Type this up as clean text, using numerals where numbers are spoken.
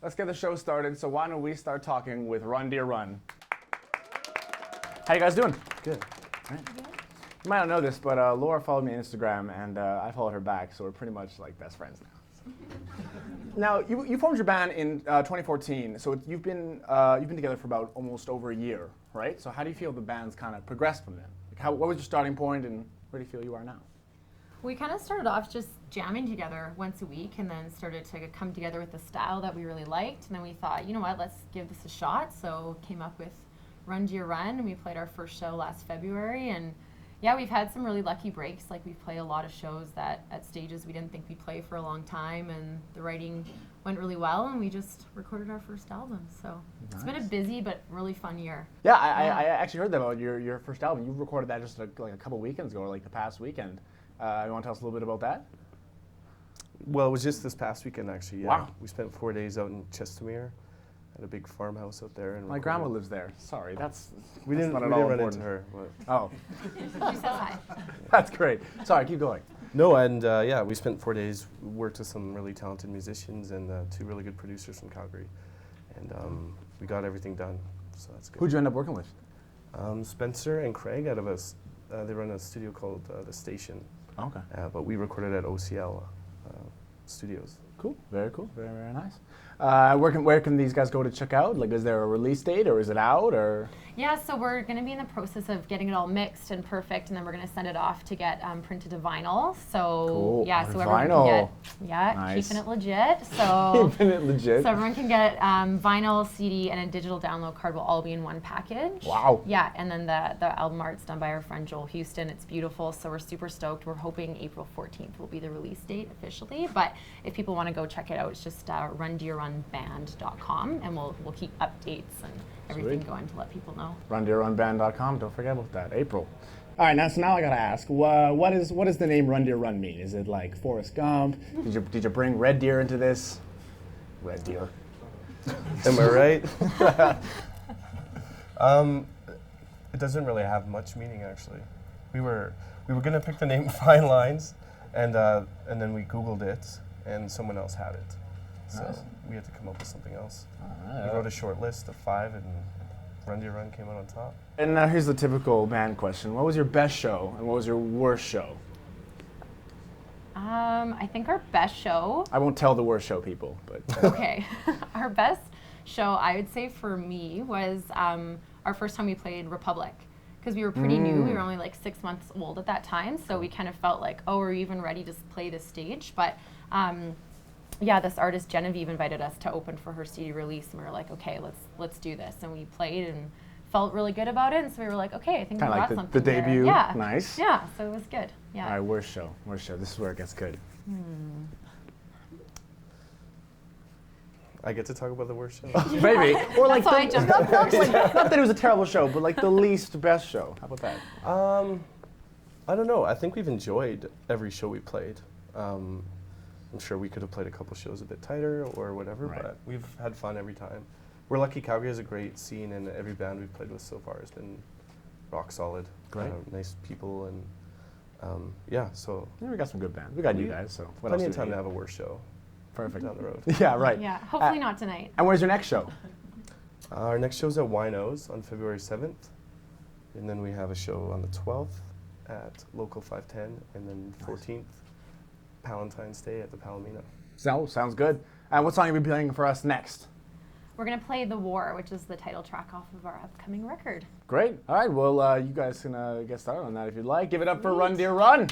Let's get the show started. So why don't we start talking with Run Dear Run? How you guys doing? Good. Right. You might not know this, but Laura followed me on Instagram, and I followed her back, so we're pretty much like best friends now. Now, you formed your band in 2014, so you've been together for about almost over a year, right? So how do you feel the band's kind of progressed from then? Like what was your starting point, and where do you feel you are now? We kind of started off just jamming together once a week and then started to come together with a style that we really liked. And then we thought, you know what, let's give this a shot. So came up with Run Dear Run, and we played our first show last February. And yeah, we've had some really lucky breaks. Like we've played a lot of shows that at stages we didn't think we'd play for a long time, and the writing went really well, and we just recorded our first album. So It's been a busy but really fun year. Yeah, I actually heard that about your first album. You recorded that just like a couple weekends ago, or like the past weekend. You want to tell us a little bit about that? Well, it was just this past weekend, actually. Yeah. Wow. We spent 4 days out in Chestermere at a big farmhouse out there. And My grandma lives there. Sorry, we didn't not at all run important. into her. But. Oh, She says hi. that's great. Sorry, keep going. No, and yeah, we spent 4 days, worked with some really talented musicians and 2 really good producers from Calgary. And we got everything done, so that's good. Who'd you end up working with? Spencer and Craig out of they run a studio called The Station. Okay. But we recorded at OCL Studios. Cool. Very cool. Very, very nice. Where can these guys go to check out? Like, is there a release date, or is it out, or? Yeah, so we're going to be in the process of getting it all mixed and perfect, and then we're going to send it off to get printed to vinyl. So Cool. yeah, On so everyone vinyl. can get Nice. keeping it legit. So Keeping it legit. So everyone can get vinyl, CD, and a digital download card will all be in one package. Wow. Yeah, and then the album art's done by our friend Joel Houston. It's beautiful, so we're super stoked. We're hoping April 14th will be the release date officially, but if people want to go check it out, it's just rundearrunband.com, and we'll keep updates and everything Sweet. going to let people know. RunDearRunBand.com. Don't forget about that. April. All right, so now I gotta ask, what does the name Run Dear Run mean? Is it like Forrest Gump? Did you bring Red Deer into this? Red Deer. Am I right? It doesn't really have much meaning, actually. We were gonna pick the name Fine Lines, and then we Googled it, and someone else had it. So Nice. we had to come up with something else. All We wrote a short list of 5, and Run Dear Run came out on top. And now here's the typical band question. What was your best show, and what was your worst show? I think our best show, I won't tell the worst show, people, but okay, our best show I would say for me was our first time we played Republic, because we were pretty new. We were only like 6 months old at that time, so we kind of felt like, oh, we're even ready to play this stage. But yeah, this artist Genevieve invited us to open for her CD release, and we were like, okay, let's do this. And we played and felt really good about it, and so we were like, okay, I think we kind of got like something the there. debut. Yeah. Nice. Yeah, so it was good. Yeah. All right, worst show. This is where it gets good. I get to talk about the worst show? Maybe. Or like That's why I jumped not that it was a terrible show, but like the least best show. How about that? I don't know. I think we've enjoyed every show we played. I'm sure we could have played a couple shows a bit tighter or whatever, Right. but we've had fun every time. We're lucky Calgary has a great scene, and every band we've played with so far has been rock solid. Great. Nice people, and yeah, so Yeah, we got some good bands. We got you guys, so what plenty else of do time we to need? have a worse show Perfect. down the road. Yeah, right. Yeah, hopefully not tonight. And where's your next show? Our next show's at Winos on February 7th, and then we have a show on the 12th at Local 510, and then 14th, Palentine's Day at the Palomino. Sounds good. And what song are you playing for us next? We're going to play The War, which is the title track off of our upcoming record. Great. All right. Well, you guys can get started on that if you'd like. Give it up for Run Dear Run.